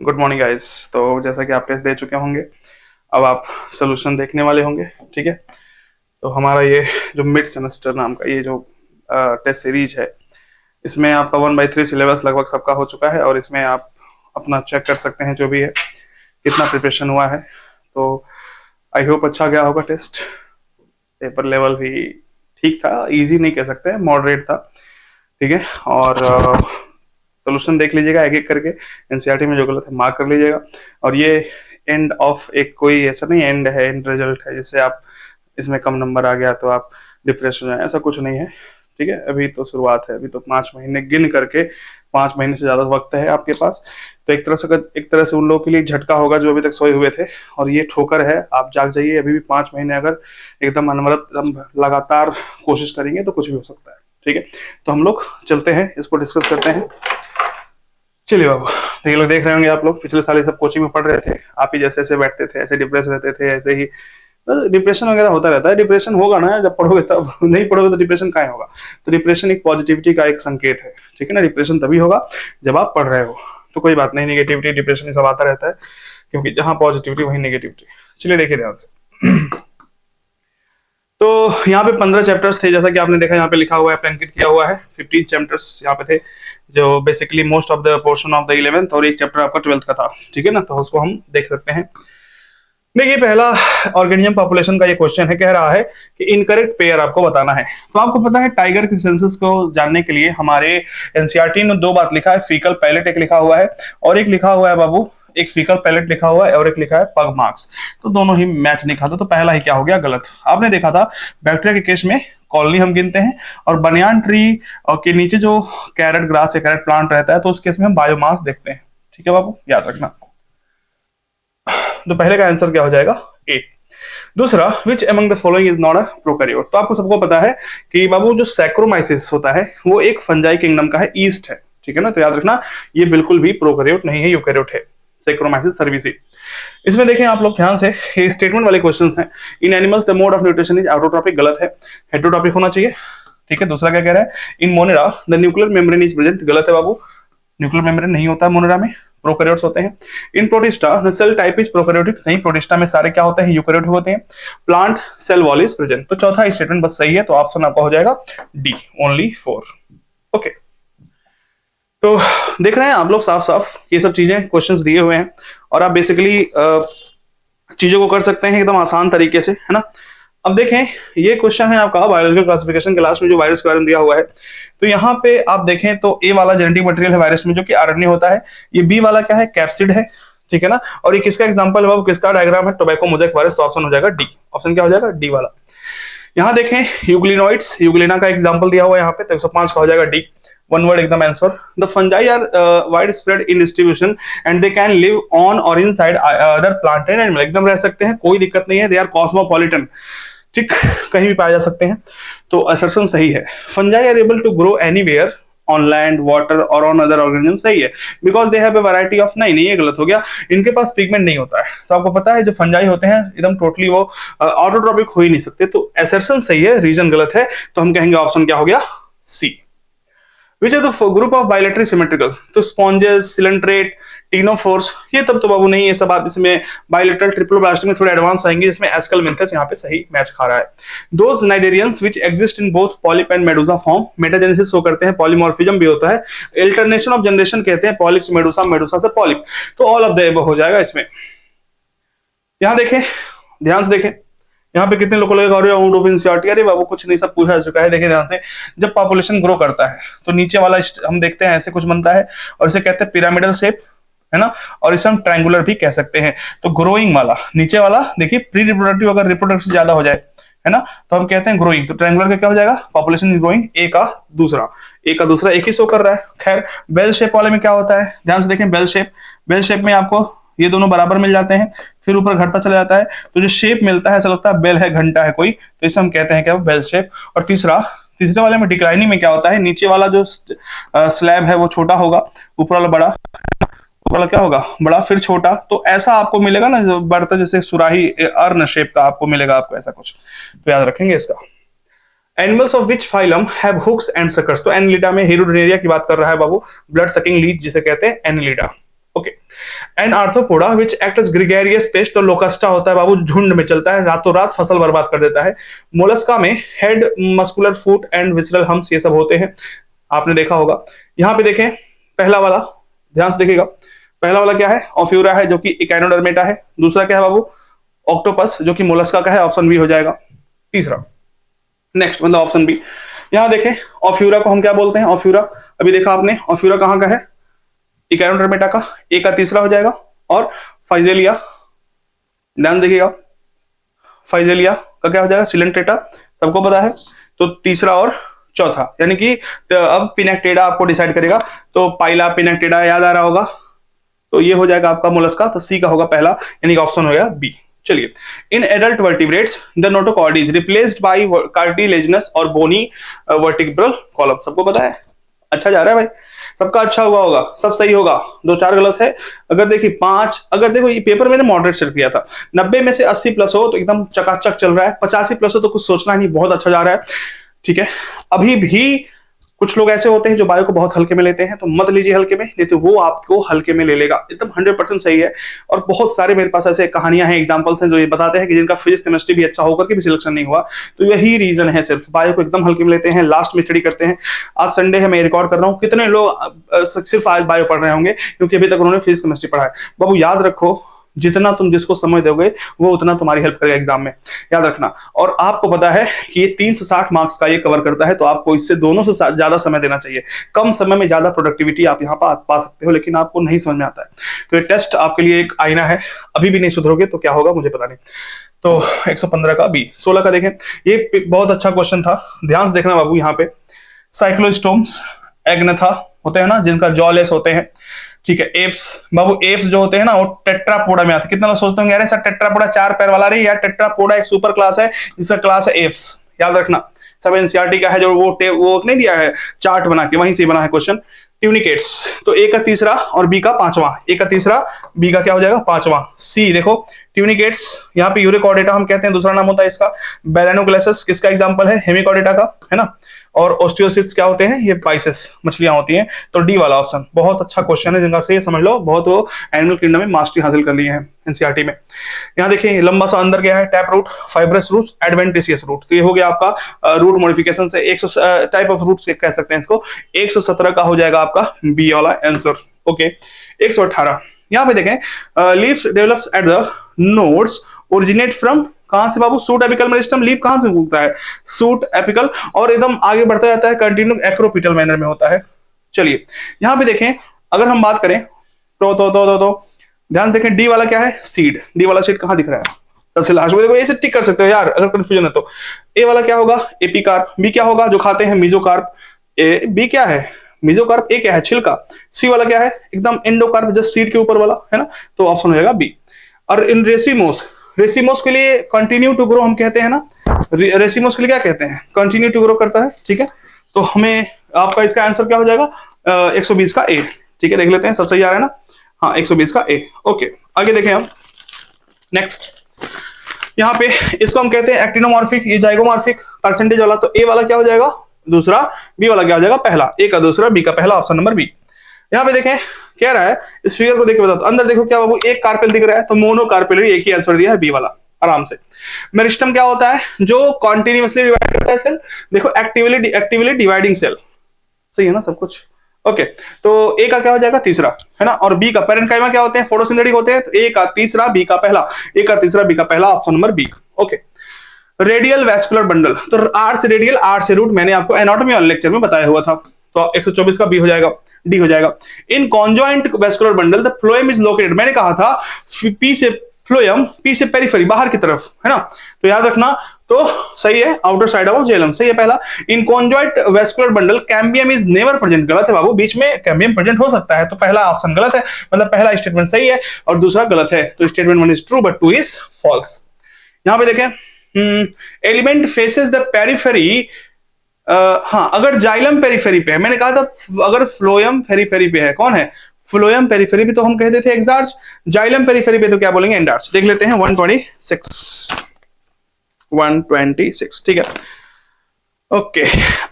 Good morning guys. तो जैसा कि आप टेस्ट दे चुके होंगे, अब आप सोल्यूशन देखने वाले होंगे। ठीक है, तो हमारा ये जो मिड सेमेस्टर नाम का ये जो टेस्ट सीरीज है, इसमें आपका 1/3 सिलेबस लगभग सबका हो चुका है और इसमें आप अपना चेक कर सकते हैं जो भी है कितना प्रिपरेशन हुआ है। तो आई होप अच्छा गया होगा टेस्ट। पेपर लेवल भी ठीक था, इजी नहीं कह सकते, मॉडरेट था। ठीक है, और सोल्यूशन देख लीजिएगा एक एक करके। एनसीईआरटी में जो गलत है मार्क कर लीजिएगा। और ये एंड ऑफ एक कोई ऐसा नहीं एंड है, एंड रिजल्ट है जिससे आप इसमें कम नंबर आ गया तो आप डिप्रेशन हो जाए, ऐसा कुछ नहीं है। ठीक है, अभी तो शुरुआत है, अभी तो 5 महीने गिन करके 5 महीने से ज्यादा वक्त है आपके पास। तो एक तरह से उन लोगों के लिए झटका होगा जो अभी तक सोए हुए थे, और ये ठोकर है। आप जाग जाइए, अभी भी 5 महीने अगर एकदम अनवरत एकदम लगातार कोशिश करेंगे तो कुछ भी हो सकता है। ठीक है, तो हम लोग चलते हैं, इसको डिस्कस करते हैं। चलिए बाबा, ये लोग देख रहे होंगे, आप लोग पिछले साल ये सब कोचिंग में पढ़ रहे थे, आप ही जैसे ऐसे बैठते थे, ऐसे डिप्रेस रहते थे, ऐसे ही डिप्रेशन वगैरह होता रहता है। डिप्रेशन होगा ना जब पढ़ोगे, तब नहीं पढ़ोगे तो डिप्रेशन कहाँ होगा। तो डिप्रेशन एक पॉजिटिविटी का एक संकेत है। ठीक है ना, डिप्रेशन तभी होगा जब आप पढ़ रहे हो। तो कोई बात नहीं, निगेटिविटी डिप्रेशन ये सब आता रहता है, क्योंकि जहां पॉजिटिविटी वहीं निगेटिविटी। चलिए देखिए ध्यान से। तो यहाँ पे 15 चैप्टर्स थे, जैसा कि आपने देखा यहाँ पे लिखा हुआ है, अंकित किया हुआ है। 15 चैप्टर्स यहाँ पे थे, जो basically most of the portion of the 11th, और एक चैप्टर आपका 12th का था। ठीक है ना, तो उसको हम देख सकते हैं। देखिए, पहला ऑर्गेनिज्म पॉपुलेशन का ये क्वेश्चन है, कह रहा है कि इनकरेक्ट पेयर आपको बताना है। तो आपको पता है टाइगर के सेंसस को जानने के लिए हमारे एनसीईआरटी ने दो बात लिखा है, फीकल पैलेट एक लिखा हुआ है, और एक लिखा हुआ है बाबू, एक फीकल पैलेट लिखा हुआ है और एक लिखा है पग मार्क्स। तो दोनों ही मैच नहीं खाता, तो पहला ही क्या हो गया, गलत। आपने देखा था बैक्टीरिया के केस में कॉलोनी हम गिनते हैं, और बनियान ट्री के नीचे जो कैरेट ग्रास या कैरेट प्लांट रहता है, तो उस केस में हम बायोमास देखते हैं। ठीक है बाबू, याद रखना। तो पहले का आंसर क्या हो जाएगा, ए। दूसरा, which among the following is not a prokaryote. तो आपको सबको पता है कि बाबू जो सैक्रोमाइसिस होता है वो एक फंजाई किंगडम का है, ईस्ट है। ठीक है ना, तो याद रखना ये बिल्कुल भी प्रोकैरियोट नहीं है, यूकैरियोट है, सैक्रोमाइसिस सर्विसी। इसमें देखें आप लोग ध्यान से, ये स्टेटमेंट वाले क्वेश्चंस हैं। In animals the mode of nutrition is autotrophic, गलत है, हेटेरोट्रॉपिक होना चाहिए। ठीक है, दूसरा क्या कह रहा है, in Monera the nuclear membrane is present, गलत है बाबू, न्यूक्लियर मेम्ब्रेन नहीं होता मोनेरा में, प्रोकैरियोट्स होते हैं। In Protista the cell type is prokaryotic, नहीं, प्रोटिस्टा में सारे क्या होते हैं, यूकैरियोटिक होते हैं। Plant cell wall is present. तो चौथा स्टेटमेंट बस सही है, तो ऑप्शन आपका हो जाएगा डी, ओनली 4। ओके, तो देख रहे हैं आप लोग साफ साफ ये सब चीजें क्वेश्चंस दिए हुए हैं, और आप बेसिकली चीजों को कर सकते हैं एकदम आसान तरीके से, है ना। अब देखें, ये क्वेश्चन है आपका बायोलॉजिकल क्लासिफिकेशन के लास्ट में जो वायरस के बारे में दिया हुआ है। तो यहाँ पे आप देखें तो ए वाला जेनेटिक मटेरियल है वायरस में, जो कि आरएनए होता है। ये बी वाला क्या है, कैप्सिड है। ठीक है ना, और ये किसका एग्जांपल है बाबू, किसका डायग्राम है, टोबैको मोज़ेक वायरस। तो ऑप्शन हो जाएगा डी, ऑप्शन क्या हो जाएगा, डी वाला। यहाँ देखें यूग्लिनोइड्स, यूग्लिना का एग्जांपल दिया हुआ है यहाँ पे, तो 105 का हो जाएगा डी, वन वर्ड एकदम answer. The fungi are widespread in distribution and they can live on or inside other plant and animal, एकदम रह सकते हैं, कोई दिक्कत नहीं है। दे आर कॉस्मोपॉलिटन, ठीक, कहीं भी पाए जा सकते हैं। तो असर्शन सही है। Fungi are able to grow anywhere on land, water और ऑन अदर ऑर्गेनिज्म, सही है, because they have a variety of, नहीं नहीं ये गलत हो गया, इनके पास पिगमेंट नहीं होता है। तो आपको पता है जो फंजाई होते हैं एकदम टोटली वो ऑटोट्रॉपिक हो ही नहीं सकते। तो असर्शन सही है, रीजन गलत है, तो हम कहेंगे ऑप्शन क्या हो गया, C. Which are the group of bilaterally symmetrical, तो स्पॉन्जेस, सिलेंट्रेट, टीनोफोर्स, ये तब तो बाबू नहीं, ये सब आप इसमें बायोलेटरल ट्रिप्लोब्लास्ट में थोड़े एडवांस आएंगे, इसमें एस्कलमिंथस यहाँ पे सही मैच खा रहा है। Those cnidarians which exist in both polyp and medusa form, metagenesis show करते हैं, पॉलीमॉर्फिज्म भी होता है, अल्टरनेशन ऑफ जनरेशन कहते हैं, पॉलिप से मेडुसा, मेडुसा से पॉलिप। तो ऑल ऑफ द एबव हो जाएगा इसमें। यहां देखें, ध्यान से देखें, यहाँ पे कितने लोगों लगेगा आउट ऑफ एनसीईआरटी, अरे बाबू कुछ नहीं, सब पूछा जा चुका है। देखिए ध्यान से, जब पॉपुलेशन ग्रो करता है तो नीचे वाला हम देखते हैं ऐसे कुछ बनता है, और इसे कहते हैं पिरामिडल शेप, है ना, और इसे हम ट्रायंगुलर भी कह सकते हैं। तो ग्रोइंग वाला नीचे वाला देखिए, प्री रिप्रोडक्टिव अगर रिप्रोडक्शन ज्यादा हो जाए, है ना, तो हम कहते हैं ग्रोइंग। तो ट्रायंगुलर का क्या हो जाएगा, पॉपुलेशन इज ग्रोइंग, ए का दूसरा, ए का दूसरा एक ही शो कर रहा है। खैर, बेल शेप वाले में क्या होता है, ध्यान से देखें, बेल शेप, बेल शेप में आपको ये दोनों बराबर मिल जाते हैं, फिर ऊपर घटता चला जाता है, तो जो शेप मिलता है ऐसा लगता है बेल है, घंटा है कोई, तो इसे हम कहते हैं क्या, बेल शेप। और तीसरे वाले में डिक्लाइनिंग में क्या होता है, नीचे वाला जो स्लैब है वो छोटा होगा, ऊपर वाला बड़ा, ऊपर वाला क्या होगा, बड़ा, फिर छोटा। तो ऐसा आपको मिलेगा ना, जो बढ़ता जैसे सुराही अर्न शेप का आपको मिलेगा, आपको ऐसा कुछ, तो याद रखेंगे इसका। Animals of which phylum have hooks and suckers, तो एनिलिडा में हेरोडेनेरिया की बात कर रहा है बाबू, ब्लड सकिंग लीच जिसे कहते हैं annelida. Okay, and arthropoda which act as gregarious pest, तो लोकस्टा होता है बाबू, झुंड में चलता है, रातों रात फसल बर्बाद कर देता है। मोलस्का में head, muscular foot and visceral hums ये सब होते हैं, आपने देखा होगा। यहाँ पे देखें पहला वाला, ध्यान से देखिएगा, पहला वाला क्या है, ऑफ्यूरा है जो कि इकाइनोडर्मेटा है। दूसरा क्या है बाबू, ऑक्टोपस जो कि मोलस्का का है, ऑप्शन बी हो जाएगा। तीसरा नेक्स्ट मतलब ऑप्शन बी। यहां देखें ऑफ्यूरा को हम क्या बोलते हैं, ऑफ्यूरा अभी देखा आपने, ऑफ्यूरा कहां का है, इकाइनोडर्मेटा का, ए का तीसरा हो जाएगा। और फाइजेलिया, ध्यान देखिएगा, फाइजेलिया का क्या हो जाएगा, सिलेंट्रेटा, सबको पता है। तो तीसरा और चौथा, यानी कि तो अब पिनेक्टेडा आपको डिसाइड करेगा, तो पाइला पिनेक्टेडा याद आ रहा होगा, तो ये हो जाएगा आपका मोलस्का, तो सी का होगा पहला, यानी कि ऑप्शन हो गया बी। चलिए, in adult vertebrates the notochord is replaced by cartilaginous और बोनी वर्टिब्रल कॉलम, सबको पता है। अच्छा जा रहा है भाई, सबका अच्छा हुआ होगा, सब सही होगा, 2-4 गलत है। अगर देखिए 5, अगर देखो ये पेपर मैंने मॉडरेट सेट किया था, 90 में से 80 प्लस हो तो एकदम चकाचक चल रहा है, 85 प्लस हो तो कुछ सोचना नहीं, बहुत अच्छा जा रहा है, ठीक है। अभी भी कुछ लोग ऐसे होते हैं जो बायो को बहुत हल्के में लेते हैं, तो मत लीजिए हल्के में, नहीं तो वो आपको हल्के में ले लेगा, एकदम 100% सही है। और बहुत सारे मेरे पास ऐसे कहानियां हैं, एग्जांपल्स हैं जो ये बताते हैं कि जिनका फिजिक्स केमिस्ट्री भी अच्छा होकर के भी सिलेक्शन नहीं हुआ, तो यही रीजन है, सिर्फ बायो को एकदम हल्के में लेते हैं, लास्ट में स्टडी करते हैं। आज संडे है, मैं रिकॉर्ड कर रहा हूँ, कितने लोग सिर्फ आज बायो पढ़ रहे होंगे क्योंकि अभी तक उन्होंने फिजिक्स केमिस्ट्री पढ़ा है। बाबू याद रखो, जितना तुम जिसको समय दोगे वो उतना तुम्हारी हेल्प करेगा एग्जाम में, याद रखना। और आपको पता है कि ये 360 मार्क्स का ये कवर करता है, तो आपको इससे दोनों से ज्यादा समय देना चाहिए। कम समय में ज्यादा प्रोडक्टिविटी आप यहाँ पा सकते हो, लेकिन आपको नहीं समझ में आता है। तो ये टेस्ट आपके लिए एक आईना है, अभी भी नहीं सुधरोगे तो क्या होगा मुझे पता नहीं। तो 115 का बी। 16 का देखें, ये बहुत अच्छा क्वेश्चन था, ध्यान से देखना बाबू। यहाँ पे साइक्लोस्टोम्स एग्नेथा होते हैं ना, जिनका जॉलेस होते हैं, ठीक है। एप्स बाबू, एप्स जो होते हैं ना वो टेट्रापोडा में आते हैं। कितना लोग सोचते होंगे अरे सर टेट्रापोडा 4 पैर वाला, रे यार टेट्रापोडा एक सुपर क्लास है, जिसका क्लास है एप्स, याद रखना। सब एनसीईआरटी का है, जो वो नहीं दिया है चार्ट बना के, वहीं से बना है क्वेश्चन। ट्यूनिकेट्स, तो ए का तीसरा और बी का पांचवा, ए का तीसरा बी का क्या हो जाएगा पांचवा। सी देखो ट्यूनिकेट्स, यहाँ पे यूरिकॉर्डेटा हम कहते हैं, दूसरा नाम होता है इसका बेलेनोग्लेसस, किसका एग्जांपल है, हेमिकॉर्डेटा का, है ना। और ओस्टियोसिट्स क्या होते हैं, ये बाइसेस मछलियां होती हैं। तो डी वाला ऑप्शन बहुत अच्छा क्वेश्चन है, जिनका से समझ लो बहुत वो एनिमल किंगडम में मास्टरी हासिल कर लिए हैं एनसीईआरटी में। यहाँ देखिए लंबा सा अंदर क्या है, tap root, fibrous root, adventitious root, तो ये हो गया आपका रूट मॉडिफिकेशन से 100 टाइप ऑफ रूट्स कह सकते हैं इसको। 117 का हो जाएगा आपका बी वाला आंसर। ओके, 118 यहाँ पे देखें, leaves develops at the nodes originate from, कहां से बाबू, सूट एपिकल मेरिस्टम, लीफ कहां से उगता है, सूट एपिकल, और एकदम आगे बढ़ता जाता है कंटिन्यू एक्रोपिटल मैनर में होता है। चलिए यहाँ पे देखें, अगर हम बात करें तो ध्यान देखें, डी वाला क्या है, सीड, डी वाला सीड कहां दिख रहा है, सबसे लास्ट में देखो, ऐसे टिक कर सकते हो यार अगर कंफ्यूजन है तो। ए वाला क्या होगा, एपिकार्प, बी क्या होगा जो खाते हैं, मेसोकार्प, ए बी क्या है मेसोकार्प, ए क्या है छिलका, सी वाला क्या है एकदम एंडोकार्प, जस्ट सीड के ऊपर वाला, है ना। तो ऑप्शन हो जाएगा बी। और इन रेसिमोस, रेसिमोस के लिए कंटिन्यू टू ग्रो हम कहते हैं ना, रेसिमोस के लिए क्या कहते हैं, कंटिन्यू टू ग्रो करता है, ठीक है। तो हमें आपका इसका आंसर क्या हो जाएगा, 120 का ए, ठीक है। देख लेते हैं सब सही आ रहा है ना, हाँ 120 का ए। ओके आगे देखें हम नेक्स्ट, यहाँ पे इसको हम कहते हैं एक्टिनोमॉर्फिक, ये जाइगोमॉर्फिक परसेंटेज वाला, तो ए वाला क्या हो जाएगा दूसरा, बी वाला क्या हो जाएगा पहला, ए का दूसरा बी का पहला, ऑप्शन नंबर बी। यहाँ पे देखें कह रहा है, इस फिगर को देख के बताओ, अंदर देखो क्या बाबू, एक कार्पेल दिख रहा है, तो मोनोकार्पेलरी, एक ही आंसर दिया है बी वाला आराम से। मेरिस्टम क्या होता है, जो कॉन्टिन्यूअसली डिवाइड करता है सेल, देखो एक्टिवली डिवाइडिंग सेल, सही है ना सब कुछ। ओके तो ए का क्या हो जाएगा तीसरा, है ना। और बी का पैरेंकाइमा क्या होते हैं, फोटोसिंथेटिक होते हैं, तो ए का तीसरा बी का पहला, ए का तीसरा बी का पहला, option number B. Okay, radial vascular bundle, तो आर से रेडियल, आर से रूट, मैंने आपको एनाटॉमी वाले लेक्चर में बताया हुआ था, तो 124 का बी हो जाएगा, डी हो जाएगा। In conjoint vascular bundle the phloem is located, मैंने कहा था पी से फ्लोएम, पी से पेरिफेरी, बाहर की तरफ, है ना। तो याद रखना, तो सही है, आउटर साइड ऑफ जेलम, सही है पहला। In conjoint vascular bundle cambium is never present, गलत है बाबू, बीच में कैम्बियम प्रेजेंट हो सकता है, तो पहला ऑप्शन गलत है, मतलब पहला स्टेटमेंट सही है और दूसरा गलत है, तो statement 1 is true but 2 is false. यहां पे देखें, एलिमेंट फेसेस द पेरिफेरी, हाँ अगर जाइलम पेरिफेरी पे है, मैंने कहा था अगर फ्लोएम पेरिफेरी पे है, कौन है फ्लोएम पेरिफेरी पे, तो हम कहते थे एक्सार्च, जाइलम पेरिफेरी पे तो क्या बोलेंगे एंडार्च। देख लेते हैं 126, ठीक है। ओके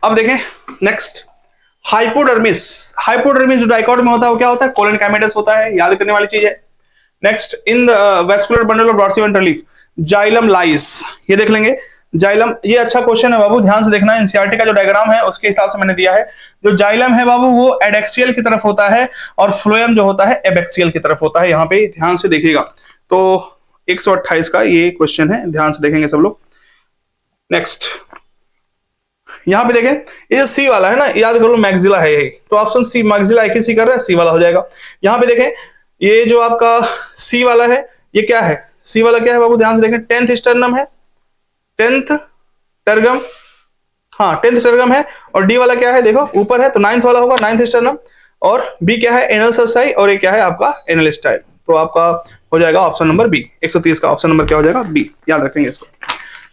अब देखें नेक्स्ट, हाइपोडर्मिस, हाइपोडर्मिस जो डाइकॉट में होता है वो क्या होता है, कोलन कैमेटस होता है, याद करने वाली चीज है। Next, in the vascular bundle of dorsiventral leaf xylem lies, ये देख लेंगे जाइलम। ये अच्छा क्वेश्चन है बाबू, ध्यान से देखना। एनसीईआरटी का जो डायग्राम है उसके हिसाब से मैंने दिया है। जो जाइलम है बाबू वो एडेक्सियल की तरफ होता है और फ्लोएम जो होता है एबेक्सियल की तरफ होता है। यहाँ पे ध्यान से देखिएगा। तो 128 का ये क्वेश्चन है, ध्यान से देखेंगे सब लोग। नेक्स्ट, यहाँ पे देखें, ये सी वाला है ना, याद कर लो मैक्सिला है यही, तो ऑप्शन सी मैक्सिला एक ही सी कर रहा है, सी वाला हो जाएगा। यहाँ पे देखें, ये जो आपका सी वाला है ये क्या है, सी वाला क्या है बाबू, ध्यान से देखें, 10th स्टर्नम है, 10th टर्गम, हाँ 10th स्टर्गम है। और डी वाला क्या है देखो ऊपर है, तो 9th वाला होगा, 9th स्टर्नम। और बी क्या है, एनल ससाई, और ये क्या है आपका एनल स्टाइल। तो आपका हो जाएगा ऑप्शन नंबर बी। 130 का ऑप्शन नंबर क्या हो जाएगा, बी, याद रखेंगे इसको।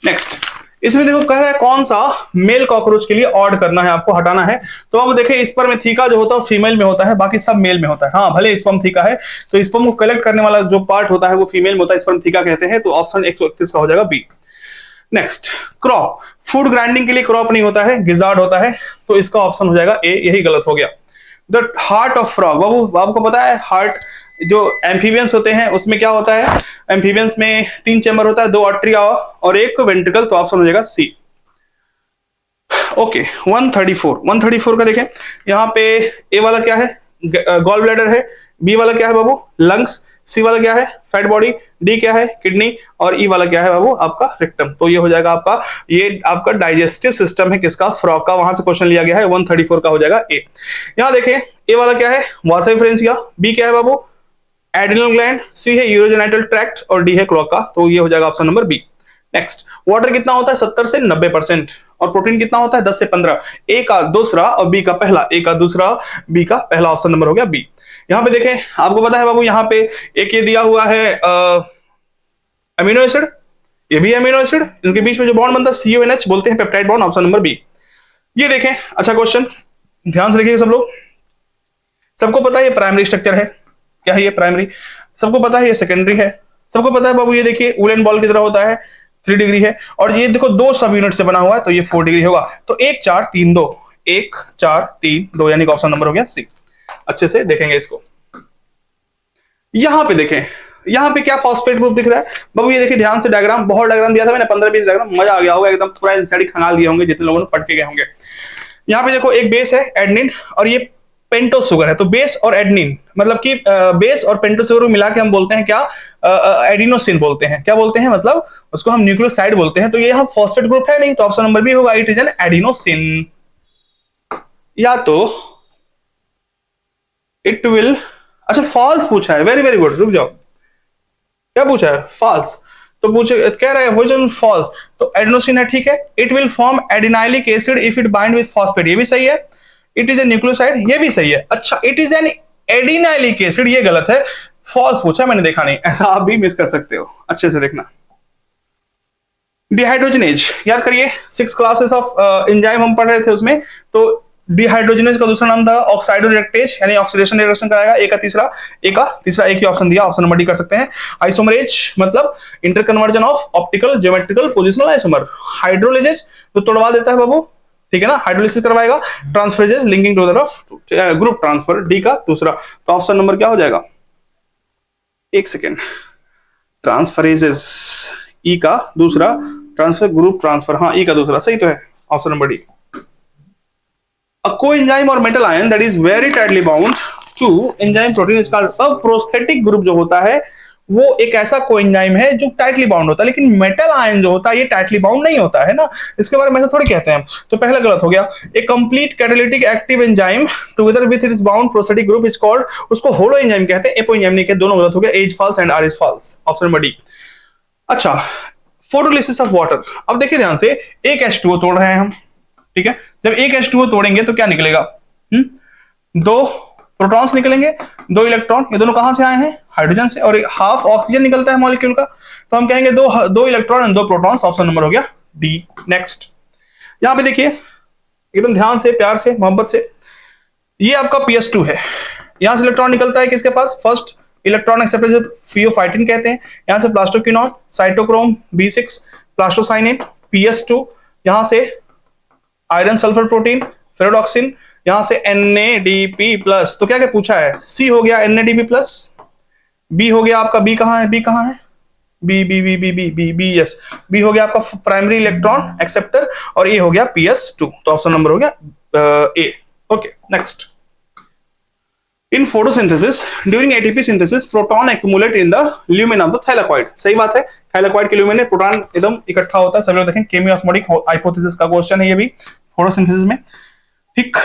नेक्स्ट, इसमें देखो कह रहा है कौन सा मेल कॉकरोच के लिए ऑड करना है, आपको हटाना है। तो अब देखिए स्पर्म में थीका जो होता है फीमेल में होता है, बाकी सब मेल में होता है। हाँ भले स्पर्म थीका है, तो स्पर्म को कलेक्ट करने वाला जो पार्ट होता है वो फीमेल में होता है, स्पर्म थीका कहते हैं। तो ऑप्शन 131 का हो जाएगा B. Next, crop, food grinding के लिए क्रॉप नहीं होता है, गिजार्ड होता है, तो इसका ऑप्शन हो जाएगा ए, यही गलत हो गया। द हार्ट ऑफ फ्रॉग, बाबू आपको पता है हार्ट जो एम्फीबियंस होते हैं उसमें क्या होता है, एम्फीबियंस में 3 चैम्बर होता है, 2 आर्टरी और 1 वेंट्रिकल, तो ऑप्शन हो जाएगा सी। ओके, 134 का देखें, यहाँ पे ए वाला क्या है, गॉल ब्लैडर है, बी वाला क्या है बाबू, लंग्स, सी वाला क्या है, फैट बॉडी, डी क्या है, किडनी, और ई वाला क्या है बाबू आपका रेक्टम। तो ये हो जाएगा आपका, ये आपका डाइजेस्टिव सिस्टम है किसका, फ्रॉग का, वहां से क्वेश्चन लिया गया है। 134 का हो जाएगा ए। यहाँ देखें, ए वाला क्या है, वासाइफ्रेंसिया, बी क्या है बाबू, एड्रिनल ग्लैंड, सी है यूरोजेनिटल ट्रैक्ट, और डी है क्लॉक का, तो ये हो जाएगा option number B. Next, water कितना होता है 70 से 90%, और प्रोटीन कितना होता है 10 से 15, ए का दूसरा और बी का पहला, ए का दूसरा बी का पहला, ऑप्शन नंबर हो गया बी। यहाँ पे देखें, आपको पता है बाबू यहाँ पे एक ये दिया हुआ है अमीनो एसिड, ये भी अमीनो एसिड, इनके बीच में जो बॉन्ड बनता है CONH बोलते हैं peptide bond, option number B. ये देखें, अच्छा क्वेश्चन, ध्यान से देखिए सब लोग। सबको पता है ये प्राइमरी स्ट्रक्चर है, क्या है ये प्राइमरी, सबको पता है ये सेकेंडरी है, सबको पता है बाबू ये देखिए वुलन बॉल की तरह होता है, 3 डिग्री है, और ये देखो 2 सब यूनिट से बना हुआ है, तो ये 4 डिग्री होगा। तो 1 4 3 2, 1 4 3 2, यानी कि ऑप्शन नंबर हो गया सी। अच्छे से देखेंगे इसको। यहां पे देखें, यहाँ पे क्या फॉस्फेट ग्रुप दिख रहा है बाबू, ये देखिए ध्यान से, डायग्राम बहुत डायग्राम दिया था मैंने, 15-20 डायग्राम, मजा आ गया होगा एकदम, पूरा इंसाइड खंगाल दिए होंगे जितने लोगों ने पढ़ के गए होंगे। यहाँ पे देखो एक बेस है एडनिन, और ये पेंटोस शुगर है, तो बेस और एडनिन मतलब कि बेस और पेंटोस शुगर मिला के हम बोलते हैं क्या, एडिनोसिन बोलते हैं, क्या बोलते हैं मतलब उसको हम न्यूक्लियोसाइड बोलते हैं। तो ये यहाँ फॉस्फेट ग्रुप है नहीं, तो ऑप्शन नंबर बी होगा, इट इज एन एडिनोसिन। या तो इट विल, अच्छा फॉल्स पूछा है, वेरी वेरी गुड, रुक जाओ, क्या पूछा है, फॉल्स, तो पूछे कह रहा है व्हिच फॉल्स, तो एडिनोसिन है, ठीक है। It will form adenylic acid if it bind with phosphate, ये भी सही है। इट इज ए न्यूक्लियोसाइड, ये भी सही है। अच्छा, it is an adenylic acid, ये गलत है, फॉल्स पूछा मैंने, देखा नहीं, ऐसा आप भी मिस कर सकते हो, अच्छे से देखना। डिहाइड्रोजनेज, याद करिए 6 क्लासेस ऑफ एंजाइम हम पढ़ रहे थे उसमें, तो डिहाइड्रोजनेज का दूसरा नाम था ऑक्साइडो रिडक्टेज, यानी ऑक्सीडेशन रिएक्शन कराएगा। एक ही ऑप्शन दिया, ऑप्शन नंबर डी कर सकते हैं। आइसोमरेज मतलब interconversion of optical geometrical positional isomer. Hydrolases तो तोड़वा देता है बाबू, ठीक है ना, हाइड्रोलिसिस करवाएगा। Transferases linking to the group transfer, D का दूसरा, तो ऑप्शन नंबर क्या हो जाएगा, एक सेकेंड, ट्रांसफरेजेस ई का दूसरा, ट्रांसफर ग्रुप ट्रांसफर, हाँ ई का दूसरा, सही तो है, option number D. A coenzyme or metal ion that is very tightly bound to enzyme protein is called, अब प्रोस्थेटिक ग्रुप जो होता है वो एक ऐसा कोएंजाइम है जो टाइटली बाउंड होता है, लेकिन मेटल आयन जो होता है ये टाइटली बाउंड नहीं होता है ना, इसके बारे में ऐसा थोड़ी कहते हैं हम, तो पहला गलत हो गया। A complete catalytic active enzyme together with its bound prosthetic group is called, उसको होलो एंजाइम कहते हैं, एपो एंजाइम नहीं कहते, दोनों गलत हो गया, A's false and R is false, option number D. अच्छा, फोटोलिसिस ऑफ वाटर, अब देखिए ध्यान से, एक H2O तोड़ रहे हैं हम, ठीक है, जब एक H2O तोड़ेंगे तो क्या निकलेगा, 2 प्रोटॉन्स निकलेंगे, 2 इलेक्ट्रॉन, ये दोनों कहां से आए हैं, हाइड्रोजन से, और हाफ ऑक्सीजन निकलता है मॉलिक्यूल का, तो हम कहेंगे 2 electron and 2 protons, option number हो गया डी। नेक्स्ट, यहां पे देखिए एकदम ध्यान से, प्यार से, मोहब्बत से, ये आपका PS2 है, यहां से इलेक्ट्रॉन निकलता है किसके पास, फर्स्ट इलेक्ट्रॉन एक्सेप्टर फियोफाइटिन कहते हैं, यहां से plastoquinone, cytochrome B6, plastocyanin, PS2, यहां से आयरन सल्फर प्रोटीन, फेरोडॉक्सिन, यहां से NADP+, तो क्या क्या पूछा है, सी हो गया NADP+, बी हो गया आपका, बी कहाँ है, बी कहाँ है, B B B B B B B yes, B हो गया आपका प्राइमरी इलेक्ट्रॉन एक्सेप्टर, और ए हो गया PS2, तो ऑप्शन नंबर हो गया A. Okay next, in photosynthesis during ATP synthesis proton accumulate in the lumen of the thylakoid. सही बात है, थैलाकॉइड के ल्यूमेन में प्रोटॉन एकदम इकट्ठा होता है, सभी लोग देखें, केमियोस्मोटिक हाइपोथेसिस का क्वेश्चन है ये भी फोटोसिंथेसिस में, ठीक।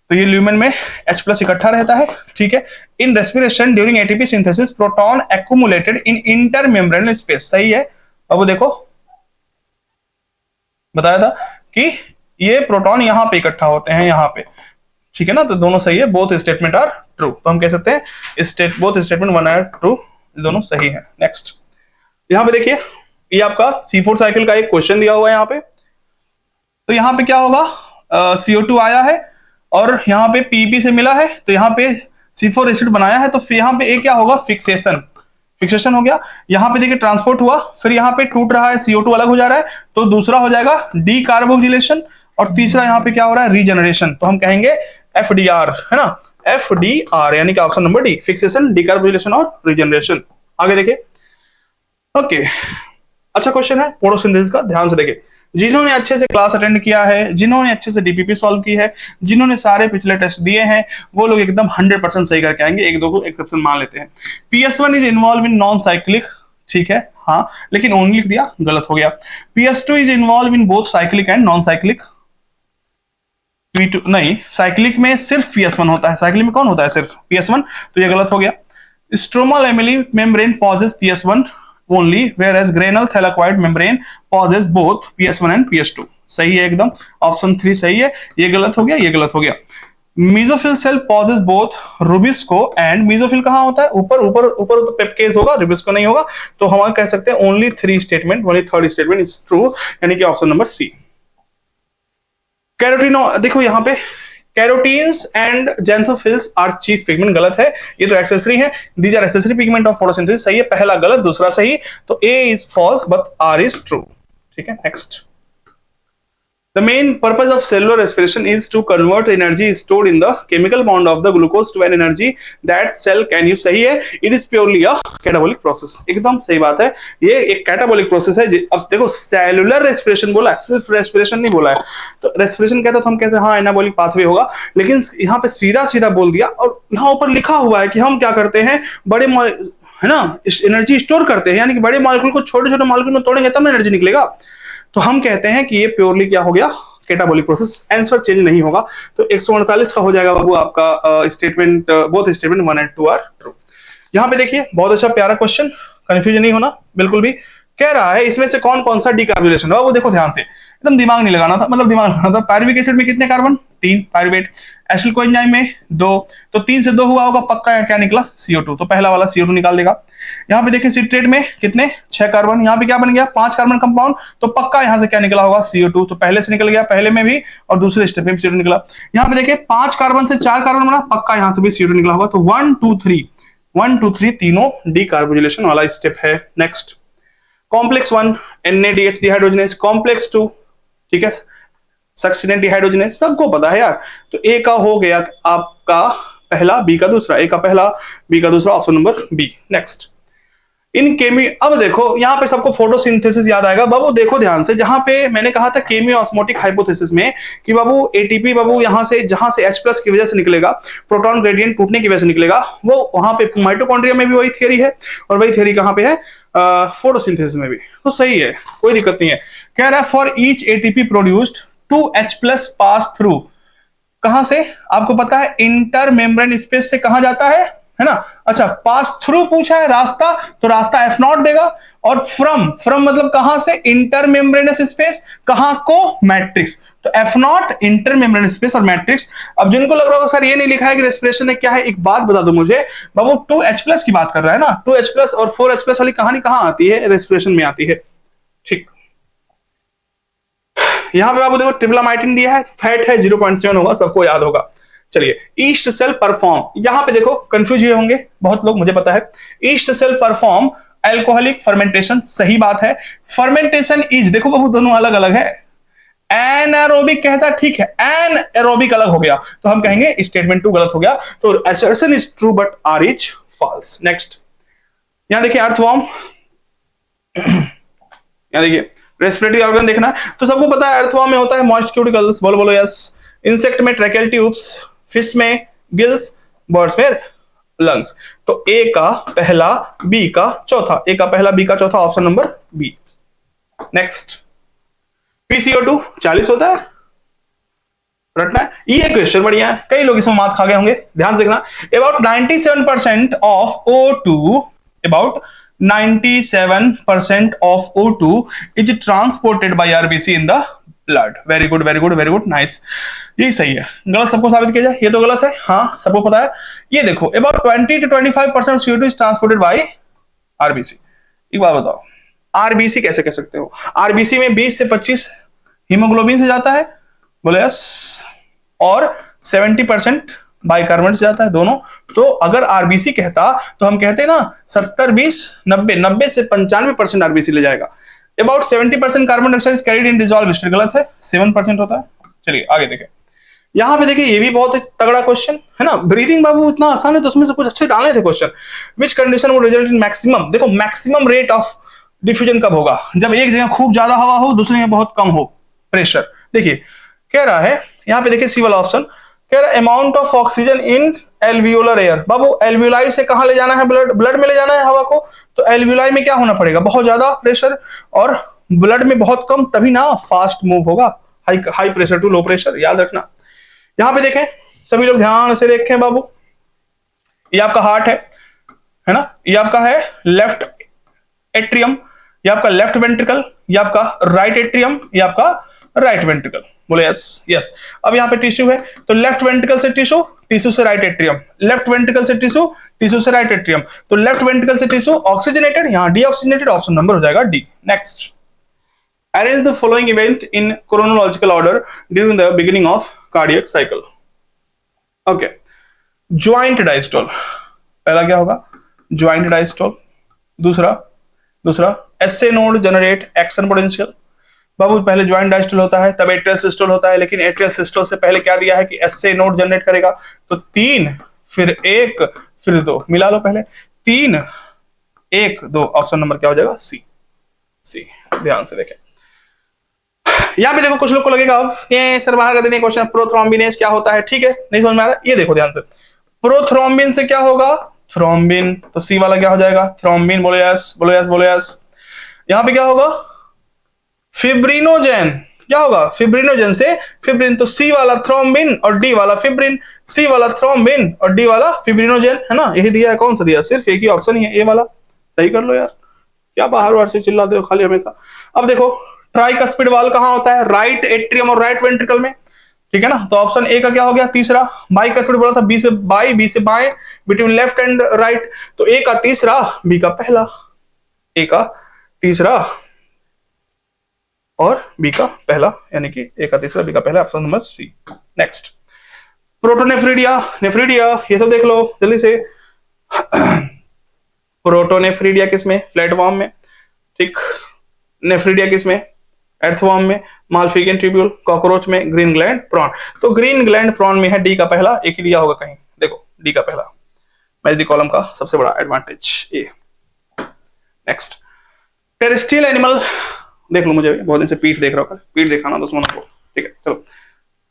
तो ये ल्यूमेन में H+ इकट्ठा रहता है, ठीक है। In respiration during ATP synthesis proton accumulated in inter membranal space. सही है, अब वो देखो बताया था कि ये प्रोटॉन यहां पे इकट्ठा होते हैं, यहां पे, ठीक है ना। तो दोनों सही है, बोथ स्टेटमेंट आर ट्रू, तो हम कह सकते हैं both statement one are true, दोनों सही है। नेक्स्ट, यहां पे देखिए, ये आपका C4 साइकिल का एक क्वेश्चन दिया हुआ है यहाँ पे। तो यहाँ पे क्या होगा, CO2 आया है और यहाँ पे PP से मिला है, तो यहाँ पे C4 एसिड बनाया है, तो फिर यहाँ पे एक क्या होगा, फिक्सेशन, फिक्सेशन हो गया। यहाँ पे देखिए ट्रांसपोर्ट हुआ, फिर यहाँ पे टूट रहा है, CO2 अलग हो जा रहा है, तो दूसरा हो जाएगा डीकार्बोक्सिलेशन, और तीसरा यहाँ पे क्या हो रहा है, रीजनरेशन, तो हम कहेंगे FDR, है ना, FDR, यानी कि option number D, fixation, decarboxylation और रीजनरेशन। आगे देखिए, ओके, अच्छा क्वेश्चन है फोटोसिंथेसिस का, ध्यान से देखिए। जिन्होंने अच्छे से क्लास अटेंड किया है, जिन्होंने अच्छे से DPP सॉल्व की है, जिन्होंने सारे पिछले टेस्ट दिए हैं, वो लोग एकदम 100% सही करके आएंगे, एक दो को एक्सेप्शन मान लेते हैं। PS1 is involve in non cyclic, ठीक है, हाँ, लेकिन ओनली लिख दिया, गलत हो गया। PS2 is involve in both cyclic and non cyclic, P2 नहीं, साइक्लिक में सिर्फ PS1 होता है, साइक्लिक में कौन होता है, सिर्फ PS1, तो ये गलत हो गया। Stromal lamellae membrane possess PS1 only, whereas granule thylakoid membrane possesses both PS1 and PS2। सही है एकदम, ऑप्शन 3 सही है, ये गलत हो गया, ये गलत हो गया। Mesophyll cell possess both rubisco and, mesophyll कहां होता है, ऊपर ऊपर ऊपर, तो पेप्केज होगा, रुबिस्को नहीं होगा, तो हम कह सकते हैं only 3 statement, only third statement is true, यानी कि ऑप्शन नंबर सी। कैरोटिनो, देखो यहां पे carotenes and xanthophylls are chief pigment, गलत है, ये तो एक्सेसरी है, these are accessory pigment of photosynthesis, सही है, पहला गलत, दूसरा सही, तो A is false but R is true, ठीक है। Next, the main purpose of cellular respiration is to convert energy stored in the chemical bond of the glucose to an energy that cell can use। सही है, it is purely a catabolic process, एकदम सही बात है, ये एक catabolic process है। अब देखो सेलुलर रेस्पिरेशन बोला है, सिर्फ रेस्पिरेशन नहीं बोला है, तो रेस्पिरेशन कहता तो हम कहते हैं हाँ एनाबॉलिक पाथवे होगा, लेकिन यहाँ पे सीधा सीधा बोल दिया, और यहाँ ऊपर लिखा हुआ है कि हम क्या करते हैं, बड़े है ना, एनर्जी स्टोर करते हैं, यानी कि बड़े मॉलिक्यूल को छोटे छोटे मॉलिक्यूल में तोड़ेंगे तब एनर्जी निकलेगा, तो हम कहते हैं कि ये प्योरली क्या हो गया, कैटाबॉलिक प्रोसेस। आंसर चेंज नहीं होगा, तो 148 का हो जाएगा बाबू आपका स्टेटमेंट, बोथ स्टेटमेंट 1 और 2 आर ट्रू। यहाँ पे देखिए बहुत अच्छा प्यारा क्वेश्चन, कंफ्यूजन नहीं होना बिल्कुल भी। कह रहा है इसमें से कौन कौन सा डीकार्बोनेशन है, वो देखो ध्यान से, एकदम दिमाग नहीं लगाना था, मतलब दिमाग लगाना था। पायरुविक एसिड में कितने कार्बन, 3 पायरुवेट, एसिल कोएंजाइम में 2, तो 3 से 2 हुआ होगा, पक्का क्या निकला, CO2, तो पहला वाला CO2 निकाल देगा। यहाँ पे देखिए सिट्रेट में कितने, 6 कार्बन, यहाँ पे क्या बन गया, 5 कार्बन कंपाउंड, तो पक्का यहाँ से क्या निकला होगा, CO2, तो पहले से निकल गया, पहले में भी और दूसरे स्टेप में भी CO2 निकला। यहाँ पे देखिए 5 कार्बन से 4 कार्बन बना, पक्का यहाँ से भी CO2 निकला होगा, तो 1 2 3 तीनों डीकार्बोजिलेशन वाला स्टेप है। Next, complex 1 NADH dehydrogenase, complex 2, ठीक है, सक्सिनेट डिहाइड्रोजनेज, सबको पता है यार। तो ए का हो गया आपका पहला, बी का दूसरा, ए का पहला, बी का दूसरा, ऑप्शन नंबर बी। नेक्स्ट, इन केमी, अब देखो यहाँ पे सबको फोटोसिंथेसिस याद आएगा बाबू, देखो ध्यान से, जहां पे मैंने कहा था केमियो ऑस्मोटिक हाइपोथेसिस में कि बाबू एटीपी बाबू यहां से, जहां से H+ की वजह से निकलेगा, प्रोटॉन ग्रेडियंट टूटने की वजह से निकलेगा, वो वहां पे माइटोकॉन्ड्रिया में भी वही थियरी है, और वही थियरी कहां पे है, फोटोसिंथेसिस में भी, तो सही है, कोई दिक्कत नहीं है। कह रहा है for each ATP produced 2 H+ pass through, कहां से आपको पता है, इंटर मेम्ब्रेन स्पेस से कहां जाता है ना। अच्छा, पास थ्रू पूछा है, रास्ता, तो रास्ता F0 देगा, और फ्रॉम मतलब कहां से, इंटर मेम्ब्रेनस स्पेस, कहां को, मैट्रिक्स, तो F0 इंटर मेम्ब्रेनस स्पेस और मैट्रिक्स। अब जिनको लग रहा होगा सर ये नहीं लिखा है कि रेस्पिरेशन है क्या है, एक बात बता दो मुझे बाबू, 2 H+ की बात कर रहा है ना, 2 H+ और 4 H+ वाली कहानी कहां आती है, रेस्पिरेशन में आती है, ठीक। यहां पे बाबू देखो ट्रिप्लामाइटिन दिया है, फैट है 0.7 होगा, सबको याद होगा। चलिए, ईस्ट सेल परफॉर्म, यहां पे देखो कंफ्यूज हुए होंगे बहुत लोग, मुझे पता है। Yeast cell perform alcoholic fermentation, सही बात है। फर्मेंटेशन इज, देखो बाबू दोनों अलग अलग है, एनारोबिक कहता ठीक है, एन एरोबिक अलग हो गया, तो हम कहेंगे स्टेटमेंट 2 गलत हो गया, तो assertion is true but R is false. Next, यहां देखिए अर्थवॉर्म, यहां देखिए रेस्पिरेटरी ऑर्गन देखना है तो सबको पता है अर्थवॉर्म में होता है मॉइस्ट क्यूटिकल्स, बोलो बोलो यस। इंसेक्ट में ट्रैकेल ट्यूब्स, फिश में गिल्स, बर्ड्स में लंग्स। तो ए का पहला, बी का चौथा, ए का पहला बी का चौथा, option number B. Next, PCO2 40 होता है, रटना है। ये क्वेश्चन बढ़िया है, कई लोग इसमें मात खा गए होंगे, ध्यान से देखना। About 97% of O2, about 97% of O2 is transported by RBC in the blood. Very good very good very good, nice. ये सही है, गलत सबको साबित किया जाए, ये तो गलत है, हाँ सबको पता है। ये देखो about 20 to 25% CO2 is transported by RBC. एक बात बताओ, आरबीसी कैसे कह सकते हो? आरबीसी में 20 से 25 हीमोग्लोबिन से जाता है, बोले यस, और 70% बाइकार्बोनेट से जाता है, दोनों। तो अगर आरबीसी कहता तो हम कहते ना 70-20 90, 90 से 95% आरबीसी ले जाएगा। About 70% carbon dioxide carried in dissolve state, गलत है, 7% होता है। चलिए आगे देखें, यहां पे देखिए ये भी बहुत तगड़ा क्वेश्चन है ना। ब्रीदिंग बाबू इतना आसान है तो उसमें से कुछ अच्छे डालने थे question. Which condition would result in maximum, देखो मैक्सिमम रेट ऑफ डिफ्यूजन कब होगा? जब एक जगह खूब ज्यादा हवा हो, दूसरी जगह बहुत कम हो प्रेशर। देखिए कह रहा है यहां पे, देखिए सी वाला ऑप्शन कह रहा है amount of oxygen in alveolar air. Babu alveoli से कहां ले जाना है? ब्लड में ले जाना है हवा को, तो एल्वियोलाई में क्या होना पड़ेगा? बहुत ज्यादा प्रेशर, और ब्लड में बहुत कम, तभी ना फास्ट मूव होगा, high pressure to low pressure, याद रखना। यहां पे देखें, सभी लोग ध्यान से देखें बाबू, ये आपका हार्ट है ना, ये आपका है लेफ्ट एट्रियम, ये आपका लेफ्ट वेंट्रिकल, ये आपका राइट एट्रियम, ये आपका राइट वेंट्रिकल, बोले यस यस। अब यहां पे टिश्यू है तो लेफ्ट वेंट्रिकल से टिश्यू, टिश्यू से राइट एट्रियम, लेफ्ट वेंट्रिकल से टिश्यू, टिश्यू से राइट एट्रियम, तो लेफ्ट वेंट्रिकल से टिश्यू ऑक्सीजनेटेड, यहां डीऑक्सीजनेटेड, ऑप्शन नंबर हो जाएगा D. Next, arrange the following event in chronological order during the beginning of cardiac cycle. Okay, joint diastole, पहला क्या होगा? Joint diastole. दूसरा SA node generate action potential. बाबू पहले ज्वाइंट डायस्टोल होता है, तब एट्रियल सिस्टोल होता है, लेकिन एट्रियल सिस्टोल से पहले क्या दिया है कि एसए नोड जनरेट करेगा, तो 3 फिर 1 फिर 2, मिला लो पहले 3 1 2, ऑप्शन नंबर क्या हो जाएगा? सी। सी, ध्यान से देखें। यहां पे देखो कुछ लोग को लगेगा अब ये सर बाहर का देने क्वेश्चन, प्रोथ्रोम्बिनेज क्या होता है? ठीक है, नहीं समझ में आ रहा, ये देखो ध्यान से, प्रोथ्रोम्बिन से क्या होगा? थ्रोम्बिन, तो सी वाला क्या हो जाएगा? थ्रोम्बिन, बोलो यस बोलो यस बोलो यस। यहां पे क्या होगा? फिब्रिनोजेन, क्या होगा? फिब्रिनोजेन से फिब्रिन, तो सी वाला थ्रोम्बिन और डी वाला फिब्रिन, सी वाला थ्रोम्बिन और डी वाला फिब्रिनोजेन, है ना, यही दिया है। कौन सा दिया? सिर्फ एक ही ऑप्शन ही है, ए वाला। सही कर लो यार, क्या बाहर से चिल्लाते हो खाली हमेशा। अब देखो ट्राइकस्पिड वाल्व कहां होता है? राइट एट्रियम और राइट वेंट्रिकल में, ठीक है ना, तो ऑप्शन ए का क्या हो गया? तीसरा। बाइकस्पिड बोला था बी से बाई, बी से बाएं, बिटवीन लेफ्ट एंड राइट, तो ए का तीसरा, बी का पहला, ए का तीसरा और बी का पहला, यानी कि ए का तीसरा बी का पहला, option number C. Next, protonephridia, nephridia, ये सब देख लो जल्दी से। प्रोटोनेफ्रिडिया किसमें? फ्लैटवॉर्म में, ठीक। नेफ्रिडिया किसमें? एर्थवॉर्म में। मालफिगियन ट्यूब्यूल, कॉकरोच में। ग्रीन ग्लैंड प्रॉन, तो ग्रीन ग्लैंड प्रॉन में है डी का पहला, एक ही दिया होगा कहीं, देखो डी का पहला, मैच द कॉलम का सबसे बड़ा एडवांटेज ए। नेक्स्ट, टेरेस्ट्रियल एनिमल, देख लो, मुझे बहुत दिन से पीठ देख रहा हूँ, पीठ दिखाना दुश्मनों को, ठीक है, चलो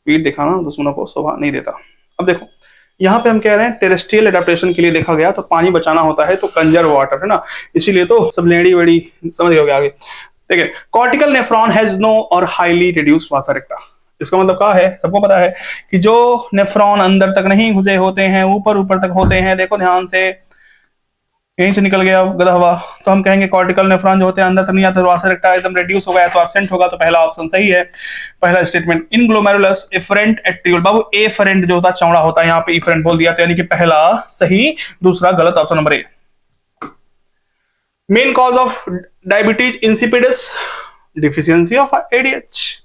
पीठ दिखाना दुश्मनों को शोभा नहीं देता। अब देखो यहाँ पे हम कह रहे हैं टेरेस्ट्रियल एडाप्टेशन के लिए देखा गया तो पानी बचाना होता है, तो कंजर्व वाटर, है ना, इसीलिए तो सब लेडी वेड़ी समझ गए आगे। देखिए, कॉर्टिकल नेफ्रॉन हैज नो और हाईली रिड्यूस्ड वासरेक्टा, इसका मतलब क्या है? सबको पता है कि जो नेफ्रॉन अंदर तक नहीं घुसे होते हैं, ऊपर ऊपर तक होते हैं, देखो ध्यान से, यहीं से निकल गया गधा हुआ, तो हम कहेंगे कॉर्टिकल नेफ्रॉन जो होते हैं अंदर तक नहीं आते, वासरेक्टा एकदम रिड्यूस हो गया तो एब्सेंट होगा, तो पहला ऑप्शन सही है, पहला स्टेटमेंट। इन ग्लोमेरुलस एफरेंट एट्रियोल, बाबू एफरेंट जो होता है चौड़ा होता है, यहाँ पे इफरेंट बोल दिया, तो यानी कि पहला सही, दूसरा गलत, option number A. Main cause of diabetes insipidus, deficiency of ADH.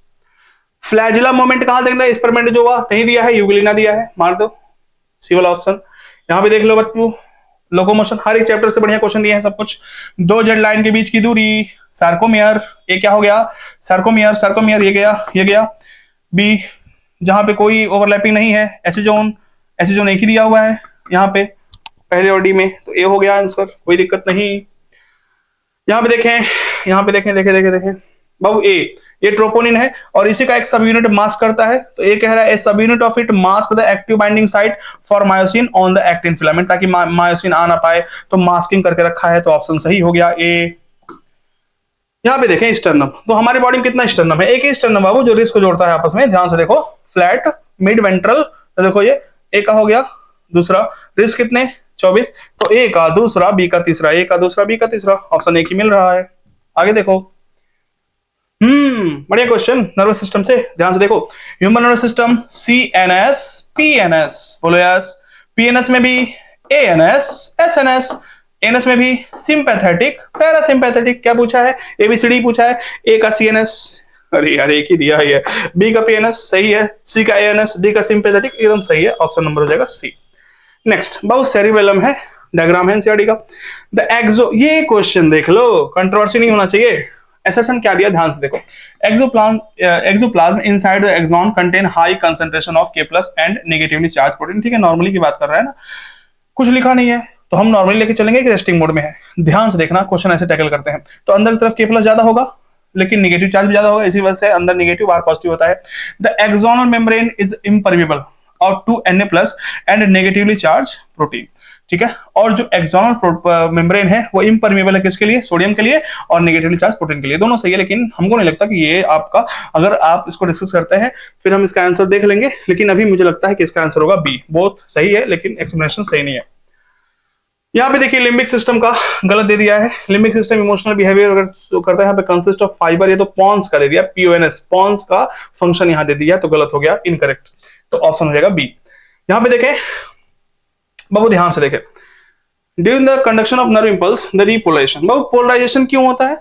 Flagella moment कहां देखना है? स्पर्मेटोजोआ, नहीं दिया है, यूग्लिना दिया है, मार दो सी वाला ऑप्शन। यहां पे देख लो बच्चों, लोकोमोशन, हर एक चैप्टर से बढ़िया क्वेश्चन दिए हैं सब कुछ। 2 जेड लाइन के बीच की दूरी, सार्कोमियर, ये क्या हो गया? सार्कोमियर, सार्कोमियर, ये गया। बी, जहां पे कोई ओवरलैपिंग नहीं है, एसिजोन, एसिजोन एक ही दिया हुआ है यहाँ पे, पहले और डी में, तो ए हो गया आंसर, कोई दिक्कत नहीं। यहाँ पे देखें, यहाँ पे देखें, देखें देखें देखें बाबू, ए ये ट्रोपोनिन है और इसी का एक सब यूनिट मास्क करता है, तो ये कह रहा है सब unit of it mask the active binding site for myosin on the actin filament, ताकि मायोसिन आ ना पाए, तो मास्किंग करके रखा है, तो ऑप्शन सही हो गया ए। यहाँ पे देखें स्टर्नम, तो हमारी बॉडी में कितना स्टर्नम है? एक ही स्टर्नम बाबू जो रिस्ट को जोड़ता है आपस में, ध्यान से देखो, फ्लैट मिड वेंट्रल, तो देखो ये ए का हो गया, दूसरा रिस्ट कितने 24, तो ए का दूसरा बी का तीसरा, ए का दूसरा बी का तीसरा, ऑप्शन एक ही मिल रहा है। आगे देखो, बढ़िया क्वेश्चन, नर्वस सिस्टम से ध्यान से देखो, human nervous system CNS PNS, बोलो यस, PNS में भी ANS SNS, एनएस में भी सिंपैथेटिक पैरासिम्पैथेटिक, क्या पूछा है? ABCD पूछा है, ए का CNS, अरे यार एक ही दिया है, बी का PNS सही है, सी का ANS, डी का सिंपैथेटिक एकदम सही है, ऑप्शन नंबर हो जाएगा सी। नेक्स्ट बहुत सेरिबेलम है, डायग्राम है एनसीईआरटी का, द एक्सो, ये क्वेश्चन देख लो, कंट्रोवर्सी नहीं होना चाहिए। एसर्शन क्या दिया, ध्यान से देखो, axoplasm inside the axon contain high concentration of K+ and negatively charge protein, ठीक है, नॉर्मली की बात कर रहा है ना, कुछ लिखा नहीं है, तो हम नॉर्मली लेके चलेंगे कि रेस्टिंग मोड में है। ध्यान से देखना, क्वेश्चन ऐसे टैकल करते हैं, तो अंदर की तरफ K+ ज्यादा होगा लेकिन नेगेटिव चार्ज भी ज्यादा होगा, इसी वजह से अंदर नेगेटिव बाहर पॉजिटिव होता है। The axonal membrane is impermeable और to Na+ and negatively charge protein, ठीक है, और जो एक्सोनल मेम्ब्रेन है वो इम्परमेबल है किसके लिए? सोडियम के लिए, और नेगेटिवली चार्ज प्रोटीन के लिए, दोनों सही है, लेकिन हमको नहीं लगता कि ये आपका, अगर आप इसको डिस्कस करते हैं फिर हम इसका आंसर देख लेंगे, लेकिन अभी मुझे लगता है कि इसका आंसर होगा बी, बोथ सही है लेकिन एक्सप्लेनेशन सही नहीं है। यहाँ पे देखिए लिम्बिक सिस्टम का गलत दे दिया है, लिम्बिक सिस्टम इमोशनल बिहेवियर अगर करता है यहाँ पे कंसिस्ट ऑफ फाइबर, ये तो पॉन्स का दे दिया, PONS, पॉन्स का फंक्शन यहाँ दे दिया, तो गलत हो गया, इनकरेक्ट, तो ऑप्शन हो जाएगा बी। यहाँ पे देखें बाबू, ध्यान से देखें, during the conduction of nerve impulse the repolarisation, बाबू पोलराइजेशन क्यों होता है?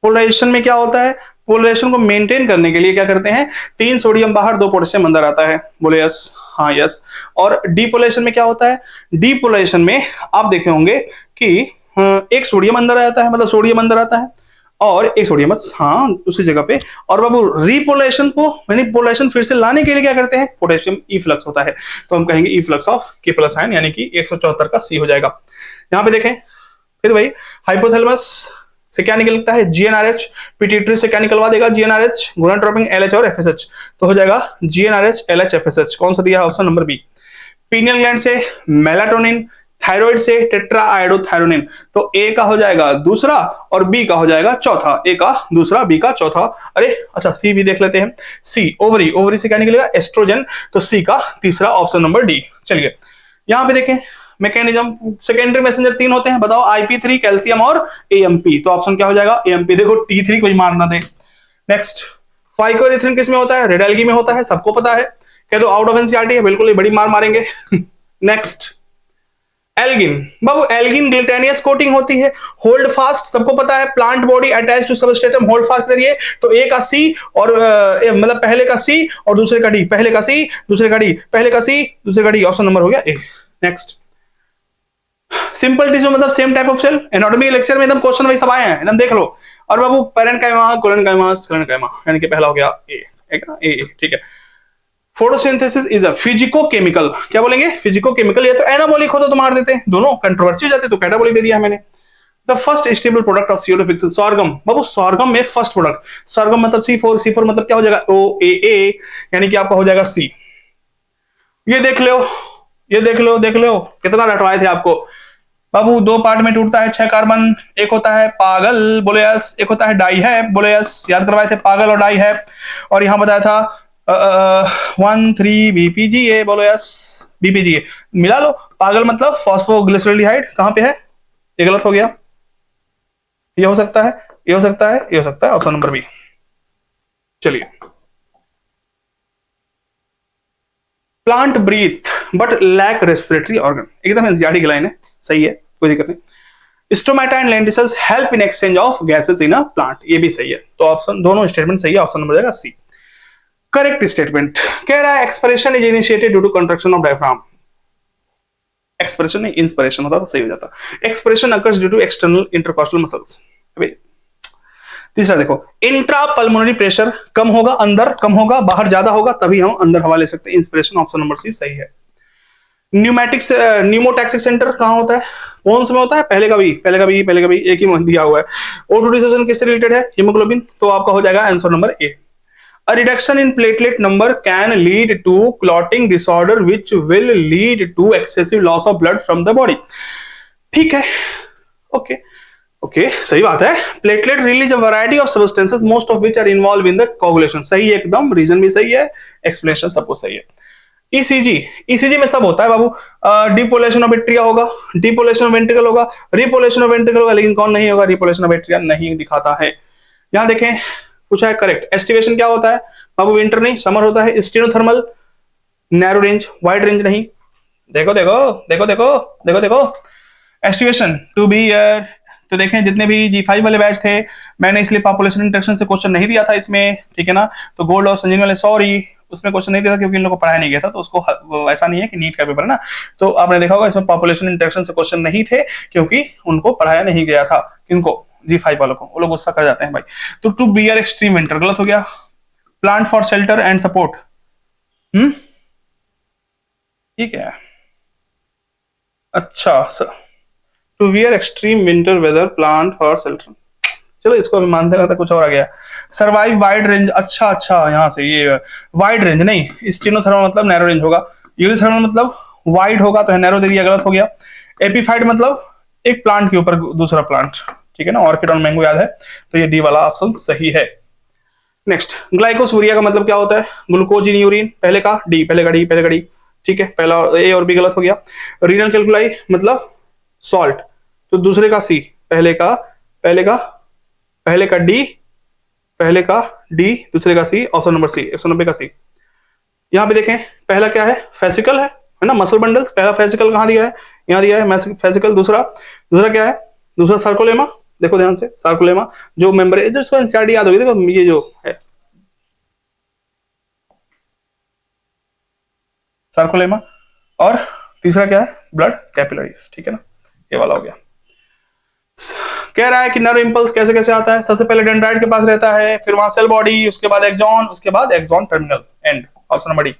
पोलराइजेशन में क्या होता है? पोलराइजेशन को मेंटेन करने के लिए क्या करते हैं, 3 सोडियम बाहर 2 पोटेशियम अंदर आता है, बोले यस, हाँ यस। और डीपोलराइजेशन में क्या होता है? डीपोलराइजेशन में आप देखे होंगे कि एक सोडियम अंदर आता है, मतलब सोडियम अंदर आता है और एक सोडियम बस, हाँ उसी जगह पे, और बाबू रिपोलराइजेशन को यानी पोलराइजेशन फिर से लाने के लिए क्या करते हैं, पोटेशियम इफ्लक्स होता है, तो हम कहेंगे इफ्लक्स ऑफ K+ आयन, यानी कि 174 का सी हो जाएगा। यहाँ पे देखें फिर वही, हाइपोथैलेमस से क्या निकलता है, GnRH, पिट्यूटरी से क्या निकलवा देगा, GnRH, गोनाडोट्रोपिन LH और FSH, तो हो जाएगा GnRH LH FSH, कौन सा दिया है, option number B. Pineal gland से मेलाटोनिन, थायराइड से टेट्रा आयोडोथायरोनिन, तो ए का हो जाएगा दूसरा और बी का हो जाएगा चौथा, ए का दूसरा बी का चौथा, अरे अच्छा सी भी देख लेते हैं, सी ओवरी, ओवरी से क्या निकलेगा, एस्ट्रोजन, तो सी का तीसरा, ऑप्शन नंबर डी। चलिए यहाँ पे देखें मैकेनिज्म, सेकेंडरी मैसेंजर 3 होते हैं, बताओ, IP3, कैल्शियम और AMP, तो ऑप्शन क्या हो जाएगा, AMP, देखो T3 कोई मार ना दे। नेक्स्ट, फाइकोरिथ्रिन किस में होता है, रेड एल्गी में होता है, सबको पता है, कह दो आउट ऑफ एनसीईआरटी है, बिल्कुल बड़ी मार मारेंगे। नेक्स्ट, एल्गिन, बाबू एल्गिन ग्लूटेनियस कोटिंग होती है, होल्ड फास्ट सबको पता है, plant body attach to substratum hold fast करिए, तो ए का सी और मतलब पहले का सी और दूसरे का डी, पहले का सी दूसरे का डी, पहले का सी दूसरे का डी, ऑप्शन नंबर हो गया ए। नेक्स्ट, सिंपल टिश्यू मतलब same type of cell, anatomy lecture में एकदम क्वेश्चन वाइज सब आए हैं, एकदम देख लो, और बाबू पैरेन्काइमा, कोलेनकाइमा, स्क्लेरेन्काइमा, यानी कि पहला हो गया ए, ठीक है। फोटोसिंथेसिस इज अ फिजिको-केमिकल, क्या बोलेंगे, फिजिको-केमिकल, ये तो एनाबॉलिक होता तो मार देते, दोनों कंट्रोवर्सी हो जाते, तो कैटाबॉलिक दे दिया मैंने। The first stable product of CO2 fixes, sorghum, Babu sorghum में फर्स्ट प्रोडक्ट, सॉर्गम मतलब C4 मतलब क्या हो जाएगा, OAA, यानी कि आपका हो जाएगा C। ये देख लो, ये देख लो, देख लो कितना रटवाए थे आपको, बाबू 2 पार्ट में टूटता है 6 कार्बन, एक होता है पागल, बोले यस, एक होता है डाई है, बोले यस, याद करवाए थे पागल और डाई है, और यहां बताया था 1,3 BPGA, बोलो यस, BPGA मिला लो, पागल मतलब फॉस्फोग्लिसरॉल्डिहाइड, कहां पे है, ये गलत हो गया, ये हो सकता है, ये हो सकता है, ये हो सकता है, ऑप्शन नंबर बी। चलिए, plant breathe but lack respiratory organ, एकदम एनसीईआरटी की लाइन है, सही है, कोई दिक्कत नहीं। Stomata and lenticels help in exchange of gases in a plant, ये भी सही है, तो ऑप्शन दोनों स्टेटमेंट सही है, ऑप्शन नंबर जाएगा सी। करेक्ट स्टेटमेंट कह रहा है expiration is initiated due to contraction of diaphragm, expiration नहीं इंस्पिरेशन होता तो सही हो जाता, expiration occurs due to external intercostal muscles. तीसरा देखो, इंट्रा पल्मोनरी प्रेशर कम होगा, अंदर कम होगा, बाहर ज्यादा होगा, तभी हम अंदर हवा ले सकते हैं, इंस्पिरेशन, ऑप्शन नंबर सी सही है। न्यूमेटिक्स न्यूमोटैक्सिक सेंटर कहाँ होता है, कौन से में होता है, पहले का भी, एक ही में दिया हुआ है। O2 डिसोसिएशन किससे रिलेटेड है, हीमोग्लोबिन, तो आपका हो जाएगा answer number A. A reduction in platelet number can lead to clotting disorder which will lead to excessive loss of blood from the body। ठीक है, ओके ओके, सही बात है। Platelet release a variety of substances most of which are involve in the coagulation, सही है एकदम, reason भी सही है, एक्सप्लेनेशन सब कुछ सही है। ईसीजी, ईसीजी में सब होता है बाबू, डिपोलेशन ऑफ एट्रिया होगा, डिपोलेशन ऑफ वेंट्रिकल होगा, रिपोलेशन ऑफ वेंट्रिकल होगा, लेकिन कौन नहीं होगा, रिपोलेशन ऑफ एट्रिया नहीं दिखाता है। यहां देखें पूछा है करेक्ट, एस्टिवेशन क्या होता है बाबू, विंटर नहीं समर होता है। Stenothermal narrow range, wide range नहीं, देखो देखो देखो देखो देखो देखो, एस्टिवेशन टू बी ईयर। तो देखें जितने भी G5 वाले बैच थे, मैंने इसलिए पॉपुलेशन इंटरेक्शन से क्वेश्चन नहीं दिया था इसमें, ठीक है ना। तो गोल्ड और संजीवनी वाले सॉरी उसमें क्वेश्चन नहीं दिया था क्योंकि इन लोगों को पढ़ाया नहीं गया था, तो उसको ऐसा नहीं है कि नीट का पेपर है ना, तो आपने देखा होगा इसमें पॉपुलेशन इंटरेक्शन से क्वेश्चन नहीं थे क्योंकि उनको पढ़ाया नहीं गया था। किनको, G5 वालों को, वो लोग गुस्सा कर जाते हैं भाई। तो टू बियर एक्सट्रीम विंटर गलत हो गया। Plant for shelter and support, ठीक है, अच्छा sir, to wear extreme winter weather plant for shelter, चलो इसको अभी मानते रहता, कुछ और आ गया। सर्वाइव वाइड रेंज, अच्छा अच्छा, यहां से ये वाइड रेंज नहीं, स्टेनोथर्मल मतलब नैरो रेंज होगा, यूरिथर्मल मतलब वाइड होगा, तो नैरो दे दिया, गलत हो गया। एपीफाइट मतलब एक प्लांट के ऊपर दूसरा प्लांट, ठीक है ना, ऑर्किड और मैंगो याद है, तो ये डी वाला ऑप्शन सही है। नेक्स्ट, ग्लाइकोसूरिया का मतलब क्या होता है, ग्लूकोज इन यूरिन, पहले का डी, ठीक है, पहला ए और बी गलत हो गया। रीनल कैल्कुलाई मतलब सॉल्ट, तो दूसरे का सी, पहले का डी, दूसरे का सी, ऑप्शन नंबर सी, 190 का सी। यहां पे देखें पहला क्या है, फेसिकल है ना, मसल बंडल्स, पहला फेसिकल कहां दिया है, यहां दिया है फेसिकल। दूसरा क्या है, दूसरा सार्कोलेमा, देखो ध्यान से, सार्कोलेमा जो मेंबर, जिसको एनसीईआरटी याद होगी, देखो ये जो है सार्कोलेमा, और तीसरा क्या है, ब्लड कैपिलरीज, ठीक है ना, ये वाला हो गया। कह रहा है कि नर्व इंपल्स कैसे कैसे आता है, सबसे पहले डेंड्राइट के पास रहता है, फिर वहां सेल बॉडी, उसके बाद एक्सॉन, उसके बाद axon terminal end, option number D.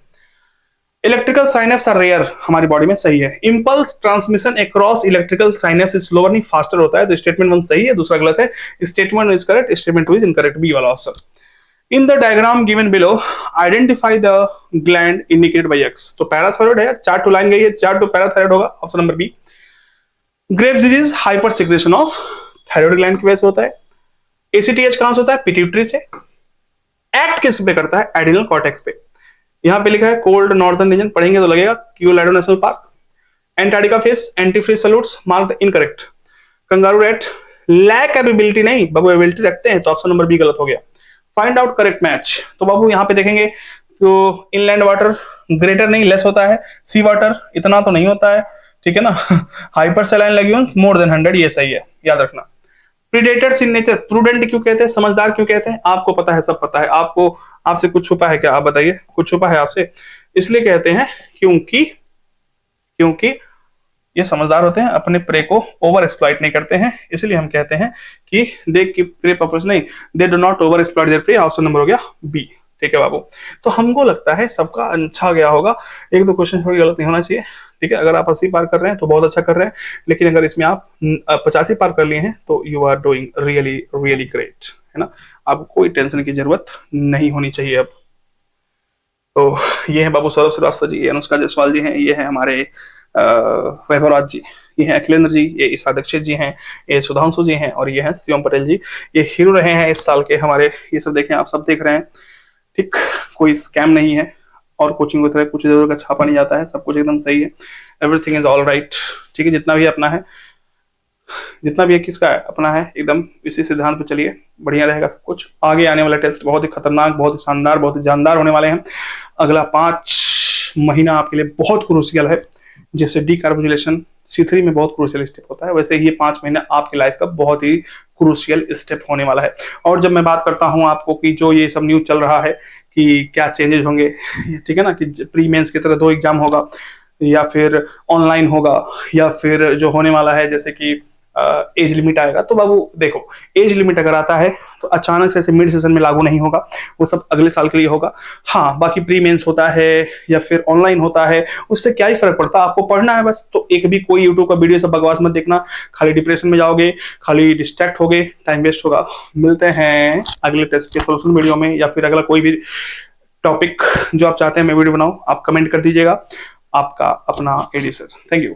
Electrical synapse are rare हमारी बॉडी में, सही है। Impulse transmission across electrical synapse is slower, नहीं फास्टर होता है, तो स्टेटमेंट 1 सही है, दूसरा गलत है। Statement 1 is correct, statement 2 is incorrect, B वाला option. In the diagram given below identify the gland indicated by X, तो पैराथायरॉइड है, चार्ट टू लाइन गई है, चार्ट टू पैराथायरॉइड होगा, option number B. Graves disease hyper secretion of thyroid gland की वजह से होता है। एसीटीएच कहां से होता है, पिट्यूटरी से। एक्ट किस पे करता है, एड्रिनल कॉर्टेक्स पे। यहां पे लिखा है कोल्ड नॉर्दर्न रीजन, पढ़ेंगे तो लगेगा क्यूलाइडो national park. Antarctica face, antifreeze solutes, mark incorrect. Kangaroo rat lack ability नहीं बाबू, एबिलिटी रखते हैं, तो ऑप्शन नंबर बी गलत हो गया। फाइंड आउट करेक्ट मैच, तो बाबू यहां पे देखेंगे तो इनलैंड वाटर ग्रेटर नहीं लेस होता है, सी वाटर इतना तो नहीं होता है, ठीक है ना। Hyper saline legumes more than 100, ये सही है, याद रखना। प्रीडेटर्स इन नेचर, प्रूडेंट क्यों कहते हैं, समझदार क्यों कहते हैं, आपको पता है, सब पता है आपको, आपसे कुछ छुपा है क्या, आप बताइए, कुछ छुपा है आपसे, इसलिए कहते हैं क्योंकि ये समझदार होते हैं, अपने प्रे को ओवर एक्सप्लॉइट नहीं करते हैं, इसलिए हम कहते हैं कि दे कीप प्रे पर्पस, नहीं, they do not over exploit there pray, option number हो गया बी, ठीक है बाबू। तो हमको लगता है सबका अच्छा गया होगा, एक दो क्वेश्चन थोड़ी गलत नहीं होना चाहिए, ठीक है। अगर आप 80 पार कर रहे हैं तो बहुत अच्छा कर रहे हैं, लेकिन अगर इसमें आप 85 पार कर लिए हैं तो you are doing really really great, है ना। आपको कोई टेंशन की जरूरत नहीं होनी चाहिए अब। तो ये है बाबू सौरभ श्रीवास्तव जी, अनुष्का जायसवाल जी हैं, ये है हमारे वैभव राज जी, ये हैं अखिलेंद्र जी, ये ईशा दीक्षित जी हैं, ये सुधांशु जी हैं, और ये हैं शिवम पटेल जी। ये हीरो रहे हैं इस साल के हमारे, ये सब देखें, आप सब देख रहे हैं, ठीक, कोई स्कैम नहीं है, और कोचिंग की तरह कुछ इधर का छापा नहीं जाता है, सब कुछ एकदम सही है, एवरीथिंग इज ऑल राइट, ठीक है। जितना भी अपना है, जितना भी किसका है अपना है, एकदम इसी सिद्धांत पे चलिए, बढ़िया रहेगा सब कुछ। आगे आने वाला टेस्ट बहुत ही खतरनाक, बहुत ही शानदार, बहुत ही जानदार होने वाले हैं। अगला 5 महीना आपके लिए बहुत क्रूशियल है, जैसे डीकार्बोनिलेशन C3 में बहुत क्रूशियल स्टेप होता है, वैसे ही ये 5 महीना आपकी लाइफ का बहुत ही क्रूशियल स्टेप होने वाला है। और जब मैं बात करता हूं आपको कि जो ये सब न्यूज चल रहा है कि क्या चेंजेस होंगे, ठीक है ना, कि प्री मेंस की तरह 2 एग्जाम होगा, या फिर ऑनलाइन होगा, या फिर जो होने वाला है जैसे कि एज लिमिट आएगा। तो बाबू देखो, एज लिमिट अगर आता है तो अचानक से मिड सेशन में लागू नहीं होगा, वो सब अगले साल के लिए होगा। हाँ, बाकी प्री मेंस होता है या फिर ऑनलाइन होता है, उससे क्या ही फर्क पड़ता है, आपको पढ़ना है बस। तो एक भी कोई यूट्यूब का वीडियो सब बकवास मत देखना, खाली डिप्रेशन में जाओगे, खाली डिस्ट्रैक्ट होगे, टाइम वेस्ट होगा। मिलते हैं अगले टेस्ट के सोल्यूशन वीडियो में, या फिर अगला कोई भी टॉपिक जो आप चाहते हैं मैं वीडियो बनाऊं, आप कमेंट कर दीजिएगा। आपका अपना एडी सर, थैंक यू।